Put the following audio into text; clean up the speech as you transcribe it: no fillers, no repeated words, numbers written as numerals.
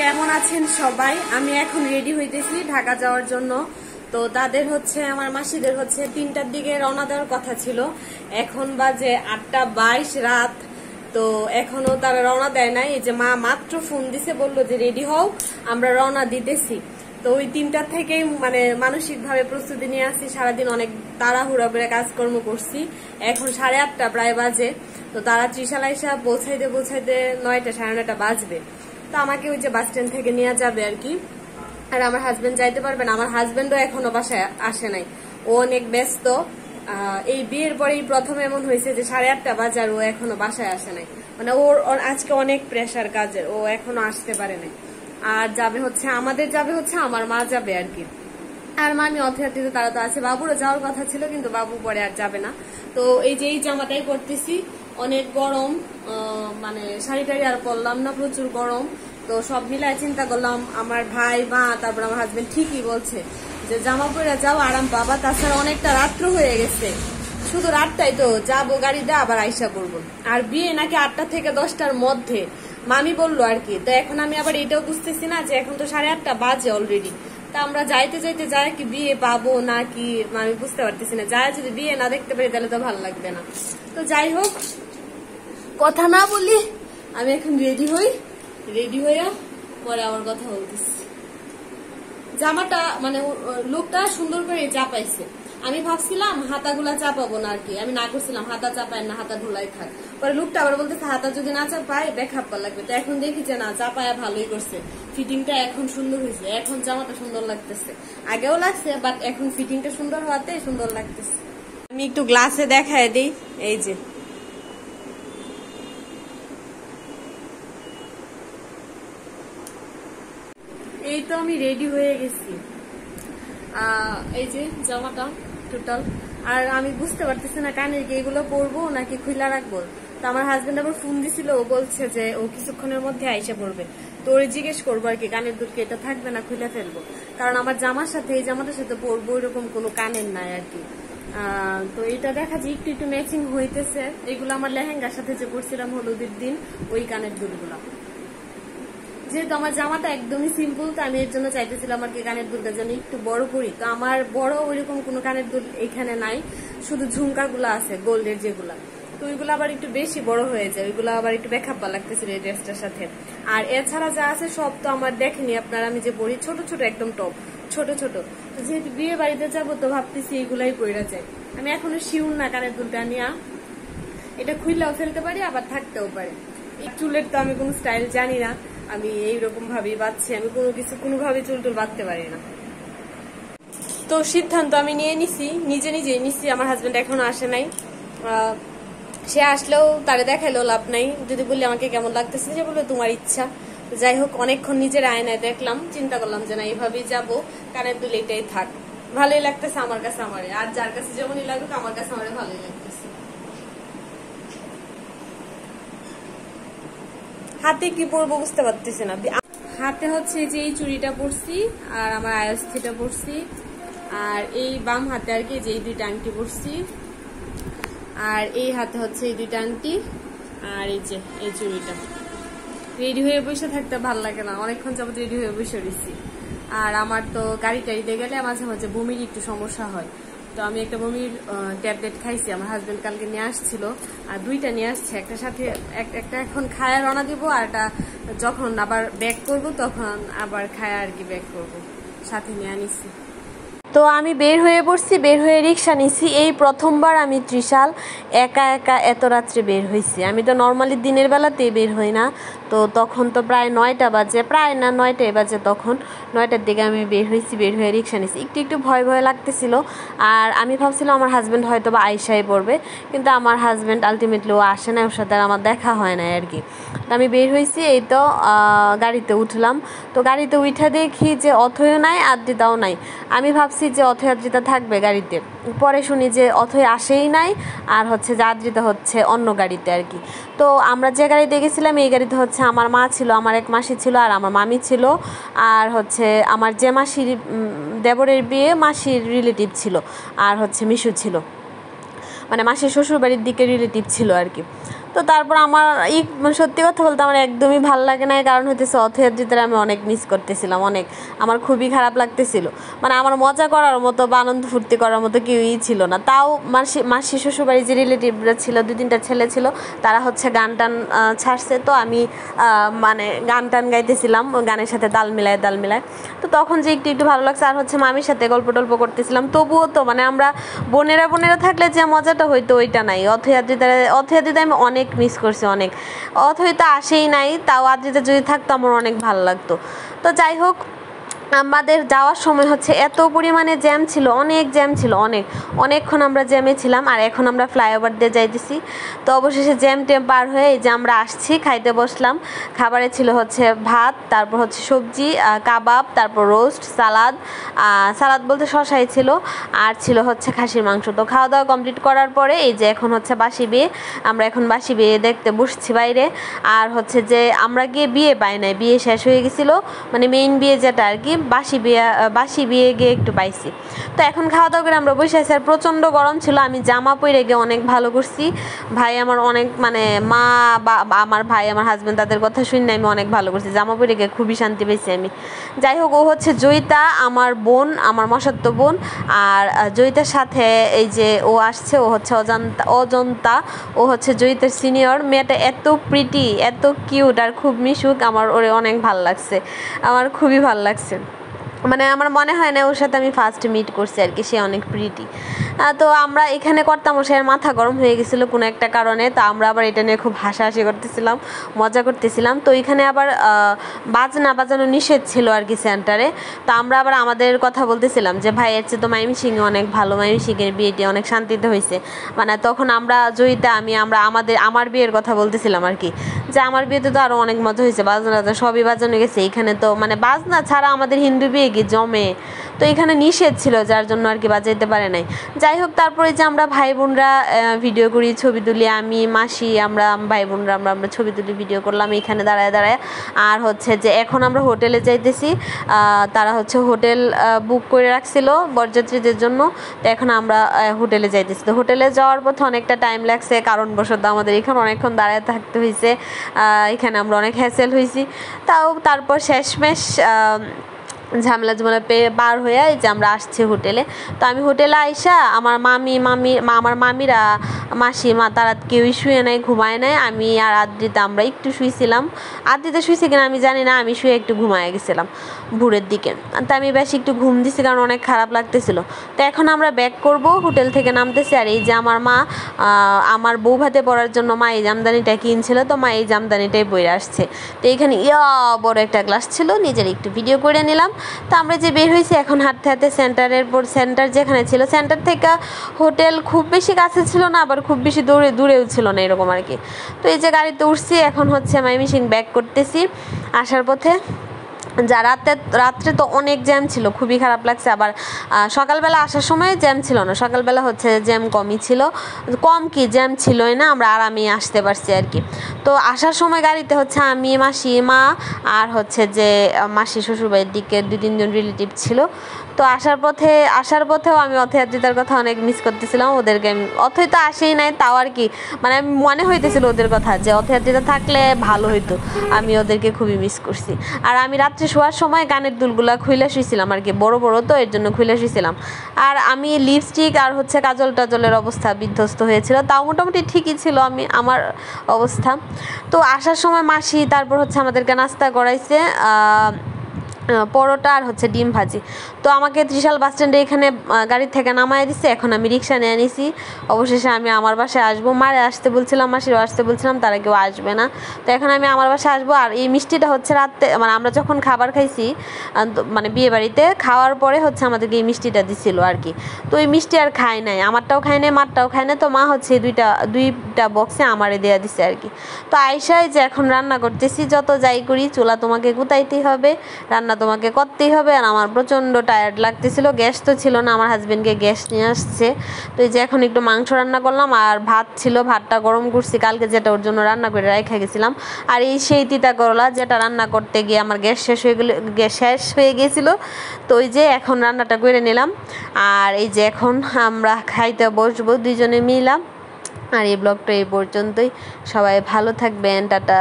কেমন আছেন সবাই? আমি এখন রেডি হইতেছি ঢাকা যাওয়ার জন্য। তো তাদের হচ্ছে আমার মাসিদের হচ্ছে 3টার দিকে রওনা দেওয়ার কথা ছিল। এখন বাজে 8:22 রাত। তো এখনো তারা রওনা দেয় নাই। এই যে মা মাত্র ফোন দিছে, বললো যে রেডি হও, আমরা রওনা দিতেছি। তো ওই 3টার থেকেই মানে মানসিক ভাবে প্রস্তুতি নিয়ে আসছি। সারাদিন অনেক তাড়াহুড়া করে কাজকর্ম করছি। এখন 8:30 প্রায় বাজে। তো তারা ত্রিশালাইসা পৌঁছাইতে 9টা 9:30 বাজবে। তো আমাকে ওই যে বাস স্ট্যান্ড থেকে নিয়ে যাবে আর কি। আর আমার হাজবেন্ড যাইতে পারবে না। আমার হাজবেন্ডও এখনো বাসায় আসে নাই, ও অনেক ব্যস্ত। এই বিয়ের পরেই প্রথম এমন হয়েছে যে 8:30 বাজে আর ও এখনো বাসায় আসে নাই। মানে ওর আজকে অনেক প্রেশার কাজের, ও এখনো আসতে পারে নাই। আর যাবে হচ্ছে আমার মা যাবে আর কি। আর মামি অথরিটিতে তারা তো আছে। বাবুরও যাওয়ার কথা ছিল, কিন্তু বাবু পরে আর যাবে না। তো এই যে এই জামাটাই করতেছি, অনেক গরম, মানে শাড়ি টাড়ি আর পরলাম না, প্রচুর গরম। তো সব মিলায় চিন্তা করলাম, আমার ভাই মা তারপর আমার হাজবেন্ড ঠিকই বলছে যে জামা পরে যাও, আরাম পাবা। তাছাড়া অনেকটা রাত্র হয়ে গেছে, শুধু রাতটাই তো যাবো গাড়িতে, আবার আইসা করবো। আর বিয়ে নাকি 8টা থেকে 10টার মধ্যে মামি বললো আর কি। তো এখন আমি আবার এটাও বুঝতেছি না যে এখন তো 8:30 বাজে অলরেডি। তা আমরা যাইতে যায় কি বিয়ে পাবো না কি আমি বুঝতে পারতেছি না। যায় যদি বিয়ে না দেখতে পারি তাহলে তো ভালো লাগবে না। তো যাই হোক, কথা না বলি, আমি এখন রেডি হইয়া পরে আবার কথা বলতেছি। জামাটা মানে লুকটা সুন্দর করে চাপাইছে। আমি ভাবছিলাম হাতাগুলা চাপাবো না আর কি, আমি না করছিলাম হাতা চাপায় না, হাতা ঢোলাই থাক। পরে লুকটা আবার বলতেছে হাতা যদি না চাপায় বেখাপ্পা লাগবে। তো এখন দেখি যে না, চাপায়া ভালোই করছে। ফিটিংটা এখন সুন্দর হয়েছে, এখন জামাটা সুন্দর লাগতেছে। আগেও লাগছে, বাট এখন ফিটিংটা সুন্দর হওয়াতে সুন্দর লাগতেছে। আমি একটু গ্লাসে দেখায় দিই। এই যে এই তো আমি রেডি হয়ে গেছি। এই যে জামাটা টোটাল। আর আমি বুঝতে পারতেছি না কানের কি এগুলো পরবো নাকি খুলা রাখবো। তো আমার হাজবেন্ড আবার ফোন দিছিল, ও বলছে যে ও কিছুক্ষণের মধ্যে আইসা পড়বে। তো ওরে জিজ্ঞেস করবো আর কি কানের দুধ কি এটা থাকবে না খুলে ফেলবো। কারণ আমার জামার সাথে এই জামাটার সাথে পরবো এরকম কোনো কানের নাই আর কি। তো এটা দেখা যায় একটু একটু ম্যাচিং হইতেছে। এগুলো আমার লেহেঙ্গার সাথে যে পরছিলাম হলুদের দিন, ওই কানের দুধগুলা। যেহেতু আমার জামাটা একদমই সিম্পল, তো আমি এর জন্য চাইতেছিলাম আর কি কানের দুলটা যেন একটু বড় করি। তো আমার বড় ওইরকম কোনো কানের দুল এখানে নাই, শুধু ঝুমকাগুলো আছে গোল্ডের যেগুলা। তো ওইগুলো আবার একটু বেশি বড় হয়ে যায়, ওইগুলো আবার একটু বেখাপ্পা লাগতেছিল এই ড্রেসটার সাথে। আর এছাড়া যা আছে সব তো আমার দেখেনি আপনার, আমি যে পরি ছোট ছোট একদম টপ, ছোট ছোট। তো যেহেতু বিয়ে বাড়িতে যাবো, তো ভাবতেছি এগুলাই পইরা যায়। আমি এখনো শিউর না কানের দুলটা নিয়ে, এটা খুললেও ফেলতে পারি আবার থাকতেও পারে। এই চুলের তো আমি কোনো স্টাইল জানি না, আমি এইরকম ভাবেই বাঁধছি। আমি কোনোভাবে চুল টুল বাঁধতে পারি না। তো সিদ্ধান্ত আমি নিজেই নিছি। আমার হাজবেন্ড এখনো আসে নাই। সে আসলেও তারে দেখাইলেও লাভ নাই। যদি বললি আমাকে কেমন লাগতেছে, যে বললো তোমার ইচ্ছা। যাই হোক, অনেকক্ষণ নিজের আয়নায় দেখলাম, চিন্তা করলাম যে না এইভাবেই যাবো, কানের দুল এটাই থাক। ভালোই লাগতেছে আমার কাছে, আর যার কাছে যেমনই লাগুক আমার কাছে আমার ভালোই লাগতেছে। হাতে কি পরবো বুঝতে পারতেছি না। হাতে হচ্ছে যে এই চুড়িটা পরছি, আর আমার আয়স্থিটা পরছি, আর এই বাম হাতে আর কি যে এই 2টা আংটি পরছি, আর এই হাতে হচ্ছে এই 2টা আংটি, আর এই যে এই চুড়িটা। রেডি হয়ে বসে থাকতে ভালো লাগে না, অনেকক্ষণ যাবত রেডি হয়ে বসে রয়েছি। আর আমার তো গাড়ি টাড়িতে গেলে মাঝে মাঝে বমির একটু সমস্যা হয়। তো আমি একটা বমির ট্যাবলেট খাইছি, আমার হাজবেন্ড কালকে নিয়ে আসছিল, আর 2টা নিয়ে আসছে। একটা সাথে একটা এখন খায়া রওনা দিব, আর একটা যখন আবার ব্যাক করব তখন আবার খায়া আর কি ব্যাক করব, সাথে নিয়ে আনিছি। তো আমি বের হয়ে পড়ছি, বের হয়ে রিক্সা নিছি। এই প্রথমবার আমি ত্রিশাল একা এত রাত্রে বের হয়েছি। আমি তো নর্মালি দিনের বেলাতেই বের হই না। তো তখন তো প্রায় 9টা বাজে, প্রায় না 9টাই বাজে তখন। 9টার দিকে আমি বের হয়ে রিক্সা নিছি। একটু ভয় লাগতেছিল। আর আমি ভাবছিলাম আমার হাজব্যান্ড হয়তো বা আইসাই পড়বে, কিন্তু আমার হাজব্যান্ড আলটিমেটলি ও আসে না, ওর সাথে আর আমার দেখা হয় না আর কি। তো আমি বের হয়েছি, এই তো গাড়িতে উঠলাম। তো গাড়িতে উঠে দেখি যে অথয়ও নাই, আদ্রিতাও নাই। আমি ভাবছি যে অথয় আদ্রিতা থাকবে গাড়িতে, পরে শুনি যে অথয় আসেই নাই, আর হচ্ছে যে আদ্রিতা হচ্ছে অন্য গাড়িতে আর কি। তো আমরা যে গাড়িতে গেছিলাম এই গাড়িতে হচ্ছে আমার মা ছিল, আমার এক মাসি ছিল, আর আমার মামি ছিল, আর হচ্ছে আমার যে মাসির দেবরের বিয়ে মাসির রিলেটিভ ছিল, আর হচ্ছে মিশু ছিল, মানে মাসির শ্বশুরবাড়ির দিকে রিলেটিভ ছিল আর কি। তো তারপর আমার সত্যি কথা বলতে আমার একদমই ভালো লাগে না, কারণ হইতেছে অথয়াদ্রিতার আমি অনেক মিস করতেছিলাম, অনেক আমার খুবই খারাপ লাগতেছিল। মানে আমার মজা করার মতো বা আনন্দ ফুর্তি করার মতো কেউই ছিল না। তাও মাসি শ্বশুরবাড়ি যে রিলেটিভরা ছিল, 2-3টা ছেলে ছিল, তারা হচ্ছে গান টান ছাড়ছে, তো আমি মানে গান টান গাইতেছিলাম, গানের সাথে তাল মিলায়। তো তখন যে একটু ভালো লাগছে। আর হচ্ছে মামির সাথে গল্প টল্প করতেছিলাম, তবুও তো মানে আমরা বোনেরা থাকলে যে মজাটা হইতো ওইটা নাই। অথয়াদ্রিতা আমি অনেক মিস করছি, অনেক। অথয়িতা আসেই নাই, তাও আদ্রিতা যদি থাকতো আমার অনেক ভালো লাগতো। তো যাই হোক, আমাদের যাওয়ার সময় হচ্ছে এত পরিমাণে জ্যাম ছিল, অনেক জ্যাম ছিল, অনেকক্ষণ আমরা জ্যামে ছিলাম। আর এখন আমরা ফ্লাইওভার দিয়ে যাইতেছি। তো অবশেষে জ্যাম ট্যাম পার হয়ে এই যে আমরা আসছি, খাইতে বসলাম। খাবারে ছিল হচ্ছে ভাত, তারপর হচ্ছে সবজি, কাবাব, তারপর রোস্ট, সালাদ বলতে শশাই ছিল, আর ছিল হচ্ছে খাসির মাংস। তো খাওয়া দাওয়া কমপ্লিট করার পরে এই যে এখন হচ্ছে বাসি বিয়ে, আমরা এখন বাসি বিয়ে দেখতে বসছি বাইরে। আর হচ্ছে যে আমরা গিয়ে বিয়ে পাই নাই, বিয়ে শেষ হয়ে গেছিলো, মানে মেইন বিয়ে যেটা আর কি, বাসি বিয়ে গিয়ে একটু পাইছি। তো এখন খাওয়া দাওয়া করে আমরা বসে আছি। আর প্রচণ্ড গরম ছিল, আমি জামা পরে গিয়ে অনেক ভালো করছি। ভাই আমার অনেক মানে মা বা আমার ভাই, আমার হাজব্যান্ড, তাদের কথা শুনে আমি অনেক ভালো করছি, জামা পরে গিয়ে খুবই শান্তি পেয়েছি আমি। যাই হোক, ও হচ্ছে জয়িতা, আমার বোন, আমার মশাত্ত বোন। আর জয়িতার সাথে এই যে ও আসছে, ও হচ্ছে অজন্তা, ও হচ্ছে জয়িতার সিনিয়র। মেয়েটা এত প্রিটি, এত কিউট, আর খুব মিশুক, আমার ওরে অনেক ভালো লাগছে, আমার খুবই ভালো লাগছে। মানে আমার মনে হয় না ওর সাথে আমি ফার্স্ট মিট করছি আর কি, সে অনেক প্রিটি। তো আমরা এখানে করতাম, ও সে মাথা গরম হয়ে গেছিলো কোনো একটা কারণে। তো আমরা আবার এটা নিয়ে খুব হাসাহাসি করতেছিলাম, মজা করতেছিলাম। তো এখানে আবার বাজানো নিষেধ ছিল আর কি সেন্টারে। তো আমরা আবার আমাদের কথা বলতেছিলাম যে ভাই এর চেয়ে তো মাইমিসিংয়ে অনেক ভালো, মাইমিসিংয়ের বিয়েটি অনেক শান্তিতে হয়েছে। মানে তখন আমরা জয়িতা আমার বিয়ের কথা বলতেছিলাম আর কি, যে আমার বিয়েতে তো আরও অনেক মজা হয়েছে, বাজনা সবই বাজানো গেছে। এখানে তো মানে বাজনা ছাড়া আমাদের হিন্দু বিয়ে কি জমে, তো এখানে নিষেধ ছিল যার জন্য আর কি বাজাইতে পারে নাই। যাই হোক, তারপরে যে আমরা ভাই বোনরা ভিডিও করি, ছবি তুলি, আমি মাসি, আমরা ভাই বোনরা আমরা ছবি তুলি, ভিডিও করলাম এখানে দাঁড়ায়। আর হচ্ছে যে এখন আমরা হোটেলে যাইতেছি, তারা হচ্ছে হোটেল বুক করে রাখছিল বরযাত্রীদের জন্য। তো এখন আমরা হোটেলে যাইতেছি। তো হোটেলে যাওয়ার পথে অনেকটা টাইম লাগছে, কারণবশত আমাদের এখানে অনেকক্ষণ দাঁড়ায় থাকতে হয়েছে। এখানে আমরা অনেক হ্যাসেল হয়েছি। তারপর শেষমেশ ঝামেলা পার হয়ে এই যে আমরা আসছি হোটেলে। তো আমি হোটেলে আইসা আমার আমার মামিরা, মাসিমা, তারা কেউই শুয়ে নাই, ঘুমায় নাই। আমি আর আদ্রিতা আমরা একটু শুয়েছিলাম। আদ্রিতা শুয়েছি কিনা আমি জানি না, আমি শুয়ে একটু ঘুমায় গেছিলাম ভোরের দিকে। তো আমি বেশি একটু ঘুম দিছি, কারণ অনেক খারাপ লাগতেছিল। তো এখন আমরা ব্যাক করব, হোটেল থেকে নামতেছি। আর এই যে আমার মা আমার বউ ভাতে পড়ার জন্য মা এই জামদানিটা কিনছিল, তো মা এই জামদানিটাই পরে আসছে। তো এইখানে বড় একটা গ্লাস ছিল, নিজের একটু ভিডিও করে নিলাম। তো আমরা যে বের হয়েছি এখন হাঁটতে সেন্টার যেখানে ছিল, সেন্টার থেকে হোটেল খুব বেশি কাছে ছিল না, আবার খুব বেশি দূরেও ছিল না, এরকম আর কি। তো এই যে গাড়িতে উঠছি, এখন হচ্ছে মাইমিসিং ব্যাক করতেছি আসার পথে। রাত্রে তো অনেক জ্যাম ছিল, খুবই খারাপ লাগছে। আবার সকালবেলা আসার সময় জ্যাম ছিল না, সকালবেলা হচ্ছে জ্যাম কমই ছিল, জ্যাম ছিলই না, আমরা আরামেই আসতে পারছি আর কি। তো আসার সময় গাড়িতে হচ্ছে আমি, মাসি, মা, আর হচ্ছে যে মাসি শ্বশুরবাড়ির দিকে 2-3 জন রিলেটিভ ছিল। তো আসার পথেও আমি অথয়াদ্রিতার কথা অনেক মিস করতেছিলাম। ওদেরকে অথই তো আসেই নাই, তাও আর কি মানে আমি মনে হইতেছিল ওদের কথা, যে অথয়াদ্রিতা থাকলে ভালো হইতো, আমি ওদেরকে খুবই মিস করছি। আর আমি রাত্রে শোয়ার সময় কানের দুলগুলা খুইলা শুয়েছিলাম আর কি, বড় তো এর জন্য খুইলা শুয়েছিলাম। আর আমি লিপস্টিক আর হচ্ছে কাজল টাজলের অবস্থা বিধ্বস্ত হয়েছিল, তাও মোটামুটি ঠিকই ছিল আমার অবস্থা। তো আসার সময় মাসি তারপর হচ্ছে আমাদেরকে নাস্তা করাইছে, পরোটা আর হচ্ছে ডিম ভাজি। তো আমাকে ত্রিশাল বাস স্ট্যান্ডে এখানে গাড়ি থেকে নামায় দিচ্ছে। এখন আমি রিক্সা নিয়ে নিছি। অবশেষে আমি আমার বাসায় আসবো, মারে আসতে বলছিলাম, মাসিরও আসতে বলছিলাম, তারা কেউ আসবে না। তো এখন আমি আমার বাসায় আসবো। আর এই মিষ্টিটা হচ্ছে রাতে মানে আমরা যখন খাবার খাইছি, মানে বিয়ে বাড়িতে খাওয়ার পরে হচ্ছে আমাদেরকে এই মিষ্টিটা দিছিল আর কি। তো এই মিষ্টি আর খাই নাই, আমারটাও খাই নাই, মারটাও খাই নাই। তো মা হচ্ছে দুইটা বক্সে আমারে দেয়া দিছে আর কি। তো আইসায় যে এখন রান্না করতেছি, যত যাই করি চুলা তোমাকে গুতাইতেই হবে, রান্না তোমাকে করতেই হবে। আর আমার প্রচণ্ড টায়ার্ড লাগতেছিল, গ্যাস তো ছিল না, আমার হাজবেন্ডকে গ্যাস নিয়ে আসছে। তো এই যে এখন একটু মাংস রান্না করলাম, আর ভাত ছিল, ভাতটা গরম করছি কালকে, যেটা ওর জন্য রান্না করে রেখে গেছিলাম। আর এই সেই তিতা করলা, যেটা রান্না করতে গিয়ে আমার গ্যাস শেষ হয়ে গেছিলো। তো ওই যে এখন রান্নাটা করে নিলাম। আর এই যে এখন আমরা খাইতে বসবো দুইজনে মিলাম। আর এই ব্লগটা এই পর্যন্তই। সবাই ভালো থাকবেন, টাটা।